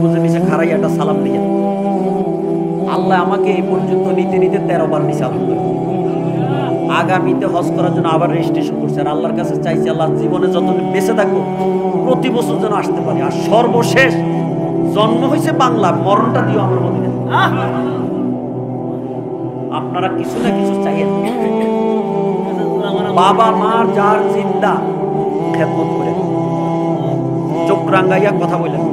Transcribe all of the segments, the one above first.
বুঝে নিচে খারাইয়া একটা সালাম দিয়ে আল্লাহ আমাকে এই পর্যন্ত নিতে নিতে 13 বার নিছে। আগামীতে হজ করার জন্য আবার রেজিস্ট্রেশন করছে। আর আল্লাহর কাছে চাইছি, আল্লাহ জীবনে যতদিন বেঁচে থাকবো প্রতি বছর যেন আসতে পারি। আর সর্বশেষ জন্ম হয়েছে বাংলা, মরণটা দিও আমার মধ্যে। আপনারা কিছু না কিছু চাইয়েন। বাবা মার যার জিন্দা খেদমত করে, চোখ রাঙ্গাইয়া কথা বলেন,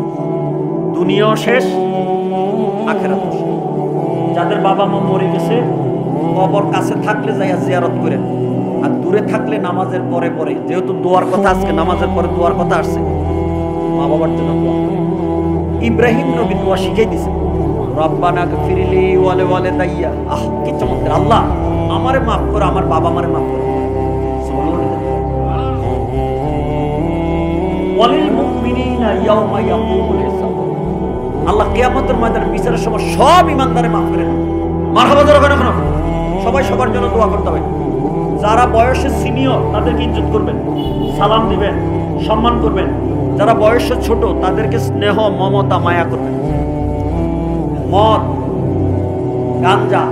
দুনিয়াও শেষ আখেরাত শেষ। যাদের বাবা মা মরে গেছে কবর কাছে থাকলে যাইয়া জিয়ারত করেন, আর দূরে থাকলে নামাজের পরে পরে, যেহেতু দোয়ার কথা আজকে নামাজের পরে দোয়ার কথা আসছে, মা বাবার জন্য দোয়া। ইব্রাহিম নবী দোয়া শিখাই দিছে, রব্বানা গফিরলি ওয়ালে ওয়ালে দাইয়া। আহ কি চমৎকার! আল্লাহ আমারে মাফ করো, আমার বাবা মারে মাফ করো। ওয়ালিল মুমিনিনা ইয়াউমা ইয়াকুমুল হিসাব। আল্লাহ কিয়ামতের ময়দানে বিচারের সময় সব ঈমানদারে মাফ করে দেন। মারহাবা জোরে কেন? সবাই সবার জন্য দোয়া করতে হবে। যারা বয়সে সিনিয়র তাদেরকে ইজ্জত করবেন, সালাম দিবেন, সম্মান করবেন। যারা বয়সে ছোট তাদেরকে স্নেহ মমতা মায়া করবেন। মদ, গাঞ্জা,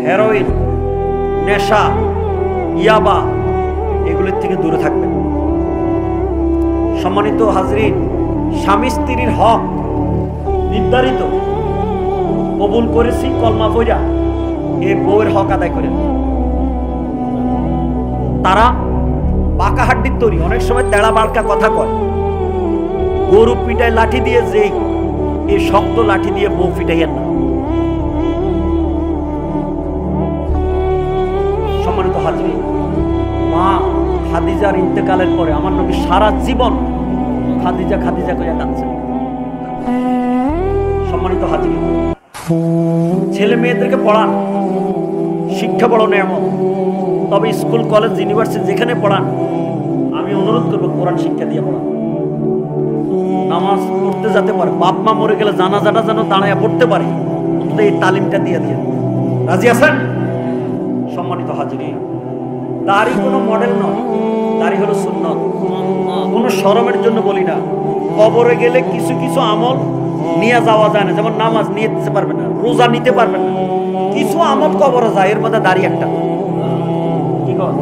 হেরোইন, নেশা, ইয়াবা এগুলোর থেকে দূরে থাকবেন। সম্মানিত হাজরিন, স্বামী স্ত্রীর হক নির্ধারিত, কবুল করেছি কলমা পড়া, এই বউয়ের হক আদায় করেন। তারা পাকা হাড্ডির তৈরি, অনেক সময় তেড়া বালকা কথা কয়। গরু পিটায় লাঠি দিয়ে যেই, এই শক্ত লাঠি দিয়ে বউ পিটাইয়েন না। সম্মানিত হাজরিন, মা খাদিজার ইন্তেকালের পরে আমার নবী সারা জীবন খাদিজা খাদিজা করে কাঁদছেন। সম্মানিত হাজরিন, ছেলে মেয়েদেরকে পড়ান, শিক্ষা বড় নেয়ামত। তবে স্কুল কলেজ ইউনিভার্সিটি যেখানে পড়ান, আমি অনুরোধ করবো কোরআন শিক্ষা দিয়ে পড়ান। নামাজ পড়তে যেতে পারে, বাপ মা মরে গেলে জানাজাটা যেন দাঁড়ায় পড়তে পারে, অন্তত এই তালিমটা দিয়ে দিয়ে। রাজি আছেন? সম্মানিত হাজরিন, দাড়ি কোনো মডেল নয়, দাড়ি হলো সুন্নত। কোনো শরমের জন্য বলি না। কবরে গেলে কিছু কিছু আমল নিয়ে যাওয়া যায় না, যেমন নামাজ নিয়ে দিতে পারবে না, রোজা নিতে পারবে না, কিছু আমল কবরে যায়, এর মধ্যে দাড়ি একটা। কি কর?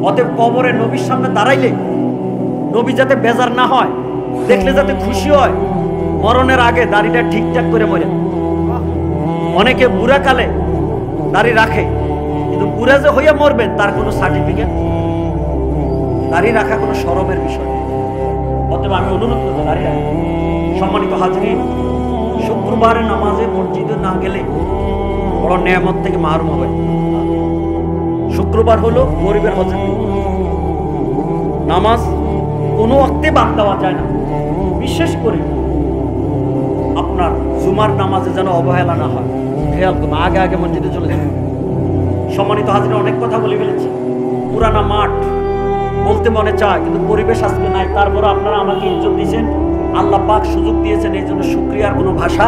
অতএব কবরে নবীর সামনে দাঁড়াইলে নবী যাতে বেজার না হয়, দেখলে যাতে খুশি হয়, মরণের আগে দাড়িটা ঠিকঠাক করে মরে। অনেকে বুড়া কালে দাড়ি রাখে, কিন্তু বুড়া যে হইয়া মরবেন তার কোনো সার্টিফিকেট, দাড়ি রাখা কোনো শরমের বিষয়। অতএব আমি অনুরোধ করবো দাড়ি রাখা। সম্মানিত হাজরিন, শুক্রবারের নামাজে মসজিদে না গেলে বড় নেয়ামত থেকে মাহরুম হবে। শুক্রবার হলো গরিবের হজের দিন। নামাজ কোনো ওয়াক্তে বাদ দেওয়া যায় না, বিশেষ করে আপনার জুমার নামাজে যেন অবহেলা না হয়, খেয়াল করুন, আগে আগে মসজিদে চলে যান। সম্মানিত হাজরিন, অনেক কথা বলে ফেলেছি। পুরানা মাঠ বলতে মনে চায়, কিন্তু পরিবেশ আজকে নাই। তারপরে আপনারা আমাকে ইজ্জত দিয়েছেন, আল্লাহ পাক সুযোগ দিয়েছেন, এই জন্য শুকরিয়ার কোনো ভাষা